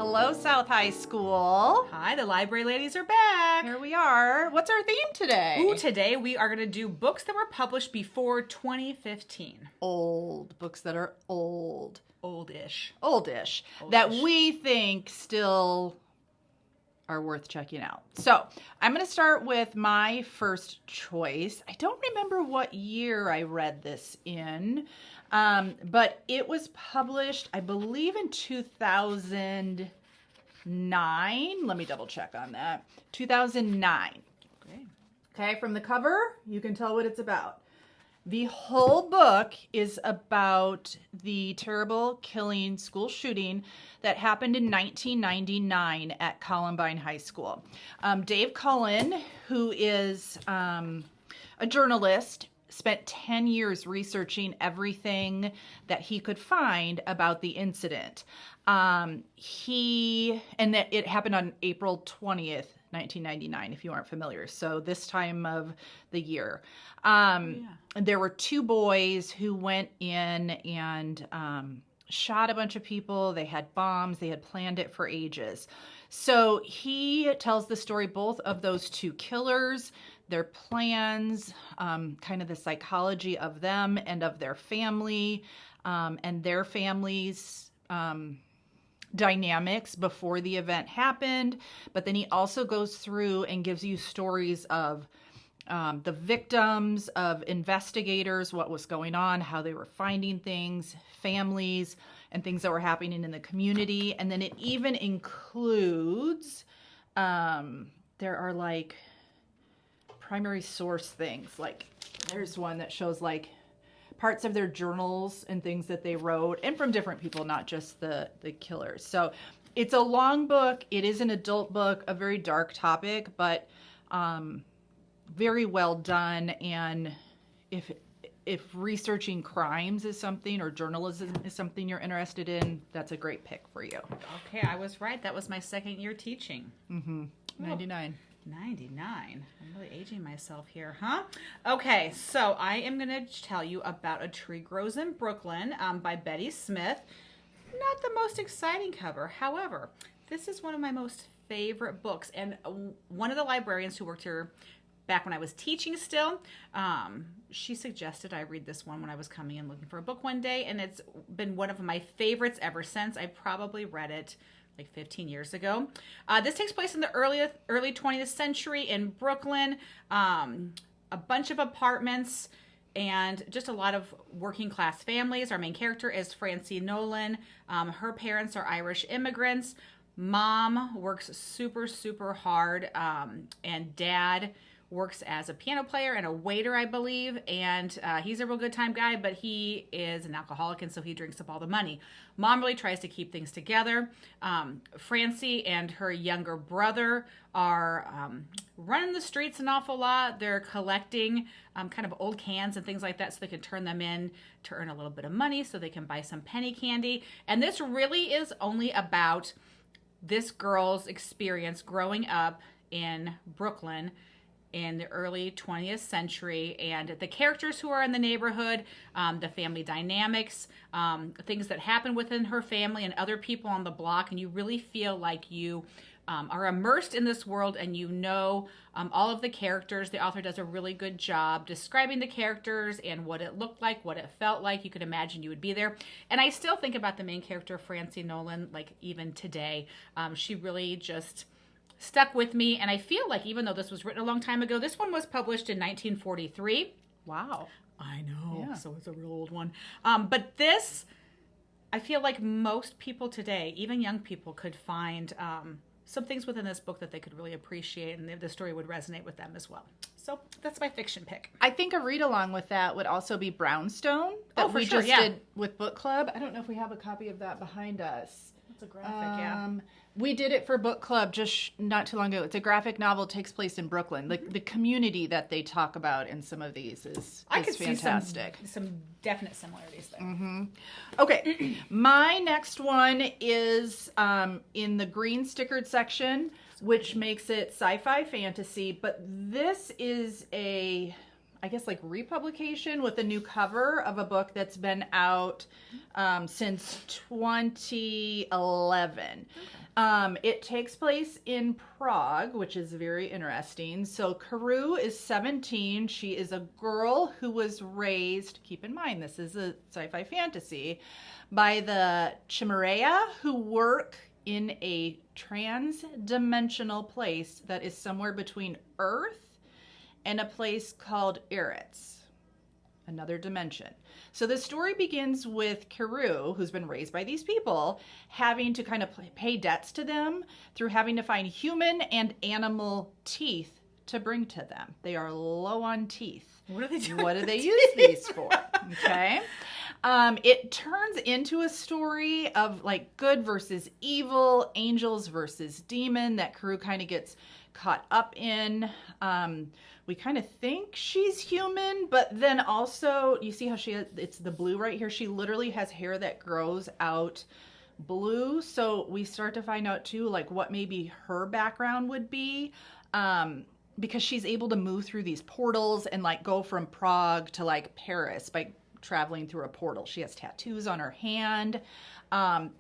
Hello, South High School. Hi, the library ladies are back. Here we are. What's our theme today? Ooh, today we are going to do books that were published before 2015. Old. Books that are old. Oldish. Oldish. That we think still are worth checking out. So I'm going to start with my first choice. I don't remember what year I read this in, but it was published, I believe, in 2009. Let me double check on that. 2009. Okay, from the cover, you can tell what it's about. The whole book is about the terrible killing school shooting that happened in 1999 at Columbine High School. Dave Cullen, who is a journalist, spent 10 years researching everything that he could find about the incident. And that it happened on April 20th, 1999, if you aren't familiar. So this time of the year. There were two boys who went in and shot a bunch of people. They had bombs. They had planned it for ages. So he tells the story both of those two killers, their plans, kind of the psychology of them and of their family, and their families' dynamics before the event happened. But then he also goes through and gives you stories of the victims, of investigators, what was going on, how they were finding things, families, and things that were happening in the community. And then it even includes, there are like primary source things. Like there's one that shows like parts of their journals and things that they wrote, and from different people, not just the killers. So it's a long book. It is an adult book, a very dark topic, but very well done. And if researching crimes is something, or journalism is something you're interested in, that's a great pick for you. Okay, I was right. That was my second year teaching. 99. 99. I'm really aging myself here, huh? Okay, so I am going to tell you about A Tree Grows in Brooklyn by Betty Smith. Not the most exciting cover. However, this is one of my most favorite books. And one of the librarians who worked here back when I was teaching still, she suggested I read this one when I was coming in looking for a book one day. And it's been one of my favorites ever since. I probably read it like 15 years ago. This takes place in the early 20th century in Brooklyn. A bunch of apartments and just a lot of working class families. Our main character is Francie Nolan. Her parents are Irish immigrants. Mom works super, super hard. And dad works as a piano player and a waiter, I believe. And he's a real good time guy, but he is an alcoholic, and so he drinks up all the money. Mom really tries to keep things together. Francie and her younger brother are running the streets an awful lot. They're collecting kind of old cans and things like that so they can turn them in to earn a little bit of money so they can buy some penny candy. And this really is only about this girl's experience growing up in Brooklyn in the early 20th century, and the characters who are in the neighborhood, the family dynamics, things that happen within her family and other people on the block, and you really feel like you are immersed in this world, and you know all of the characters. The author does a really good job describing the characters and what it looked like, what it felt like. You could imagine you would be there. And I still think about the main character, Francie Nolan, like even today. She really just stuck with me, and I feel like even though this was written a long time ago, this one was published in 1943. Wow. I know. Yeah. So it's a real old one. But this, I feel like most people today, even young people, could find some things within this book that they could really appreciate, and the story would resonate with them as well. So that's my fiction pick. I think a read along with that would also be Brownstone that we just did with book club. I don't know if we have a copy of that behind us. It's a graphic, We did it for book club just not too long ago. It's a graphic novel, takes place in Brooklyn. The community that they talk about in some of these is fantastic. See some definite similarities there. Okay, my next one is in the green stickered section, which makes it sci-fi fantasy. But this is a, I guess, like republication with a new cover of a book that's been out since 2011. It takes place in Prague, which is very interesting. So Carew is 17. She is a girl who was raised, keep in mind, this is a sci-fi fantasy, by the Chimerea, who work in a trans-dimensional place that is somewhere between Earth and a place called Eretz, another dimension. So the story begins with Carew, who's been raised by these people, having to kind of pay debts to them through having to find human and animal teeth to bring to them. They are low on teeth. What are they doing? What do they use these for? Okay. It turns into a story of like good versus evil, angels versus demon that Carew kind of gets caught up in. We kind of think she's human, but then also you see how it's the blue right here. She literally has hair that grows out blue. So we start to find out too, like what maybe her background would be. Because she's able to move through these portals and like go from Prague to like Paris by traveling through a portal. She has tattoos on her hand.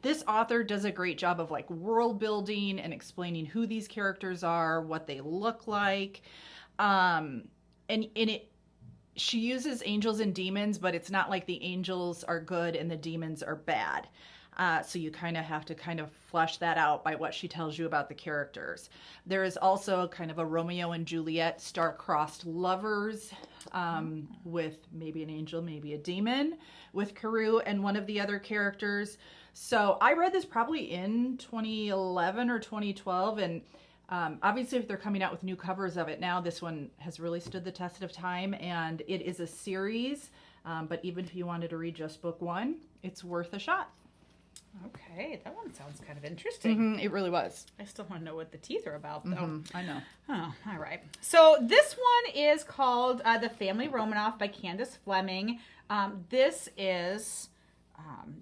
This author does a great job of like world building and explaining who these characters are, what they look like. She uses angels and demons, but it's not like the angels are good and the demons are bad. So you kind of have to kind of flesh that out by what she tells you about the characters. There is also kind of a Romeo and Juliet star-crossed lovers with maybe an angel, maybe a demon with Carew and one of the other characters. So I read this probably in 2011 or 2012, and obviously if they're coming out with new covers of it now, this one has really stood the test of time, and it is a series, but even if you wanted to read just book one, it's worth a shot. Okay, that one sounds kind of interesting. It really was. I still want to know what the teeth are about, though. I know. Oh, all right. So this one is called The Family Romanov by Candace Fleming. This is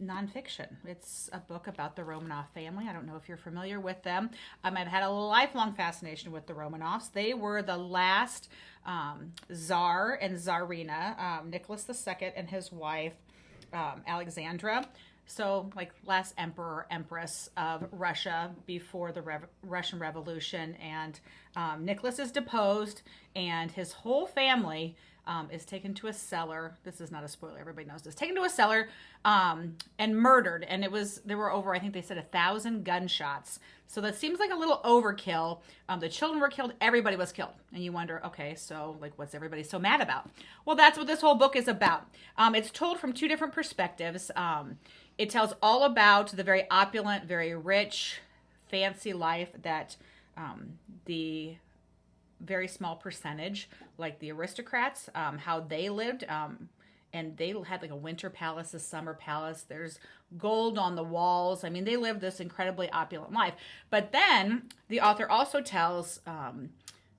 nonfiction. It's a book about the Romanov family. I don't know if you're familiar with them. I've had a lifelong fascination with the Romanovs. They were the last Tsar and Tsarina, Nicholas II and his wife, Alexandra. So, like, last emperor or empress of Russia before the Russian Revolution. And Nicholas is deposed, and his whole family is taken to a cellar. This is not a spoiler. Everybody knows this. Taken to a cellar and murdered. And there were over, I think they said 1,000 gunshots. So that seems like a little overkill. The children were killed. Everybody was killed. And you wonder, okay, so like what's everybody so mad about? Well, that's what this whole book is about. It's told from two different perspectives. It tells all about the very opulent, very rich, fancy life that the very small percentage, like the aristocrats, how they lived. And they had like a winter palace, a summer palace. There's gold on the walls. I mean, they lived this incredibly opulent life. But then the author also tells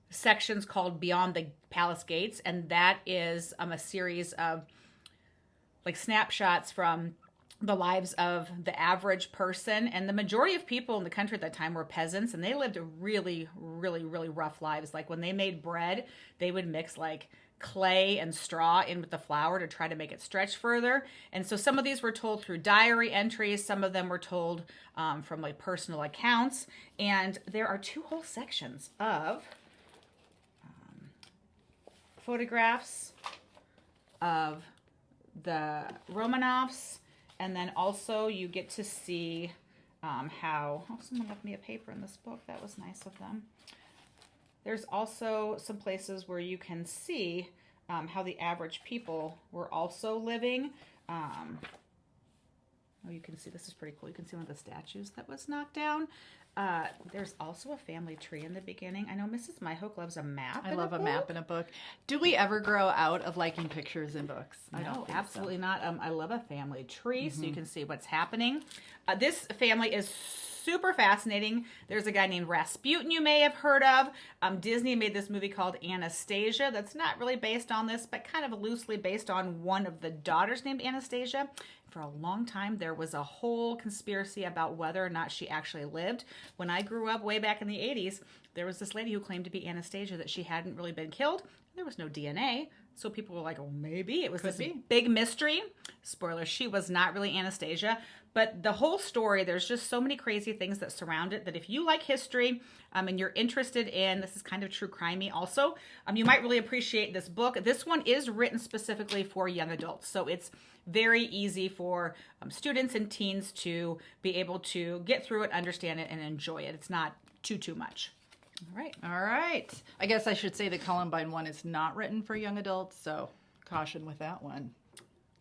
sections called Beyond the Palace Gates. And that is a series of like snapshots from the lives of the average person. And the majority of people in the country at that time were peasants, and they lived really, really, really rough lives. Like when they made bread, they would mix like clay and straw in with the flour to try to make it stretch further. And so some of these were told through diary entries. Some of them were told from like personal accounts. And there are two whole sections of photographs of the Romanovs. And then also you get to see how, someone left me a paper in this book. That was nice of them. There's also some places where you can see how the average people were also living. You can see, this is pretty cool. You can see one of the statues that was knocked down. There's also a family tree in the beginning. I know Mrs. Myhook loves a map. I love a map in a book. Do we ever grow out of liking pictures in books? No, absolutely not. I love a family tree so you can see what's happening. This family is super fascinating. There's a guy named Rasputin you may have heard of. Disney made this movie called Anastasia that's not really based on this, but kind of loosely based on one of the daughters named Anastasia. For a long time, there was a whole conspiracy about whether or not she actually lived. When I grew up way back in the 80s, there was this lady who claimed to be Anastasia, that she hadn't really been killed. There was no DNA. So people were like, oh, maybe it was Could this be. big mystery. Spoiler, she was not really Anastasia. But the whole story, there's just so many crazy things that surround it that if you like history and you're interested in, this is kind of true crimey also, you might really appreciate this book. This one is written specifically for young adults. So it's very easy for students and teens to be able to get through it, understand it, and enjoy it. It's not too much. All right. All right. I guess I should say the Columbine one is not written for young adults, so caution with that one.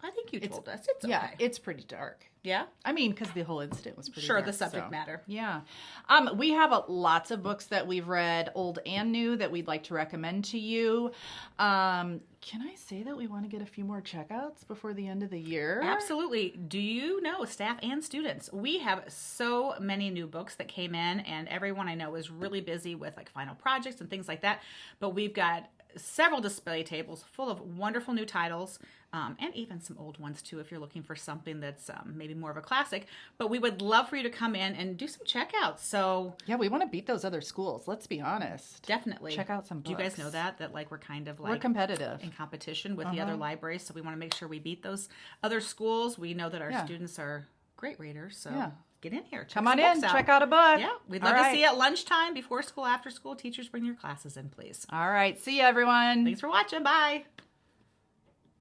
I think you told us. It's okay. Yeah, it's pretty dark. Yeah? I mean, because the whole incident was pretty Sure, dark, the subject so, matter. Yeah. We have lots of books that we've read, old and new, that we'd like to recommend to you. Can I say that we want to get a few more checkouts before the end of the year? Absolutely. Do you know, staff and students, we have so many new books that came in, and everyone I know is really busy with like final projects and things like that. But we've got several display tables full of wonderful new titles, and even some old ones too if you're looking for something that's maybe more of a classic. But we would love for you to come in and do some checkouts. So yeah, we want to beat those other schools. Let's be honest. Definitely. Check out some books. Do you guys know that like we're kind of like... We're competitive. In competition with the other libraries. So we want to make sure we beat those other schools. We know that our students are great readers. So get in here. Come on in. Check out a book. Yeah. We'd love to see you at lunchtime, before school, after school. Teachers, bring your classes in, please. All right. See you, everyone. Thanks for watching. Bye.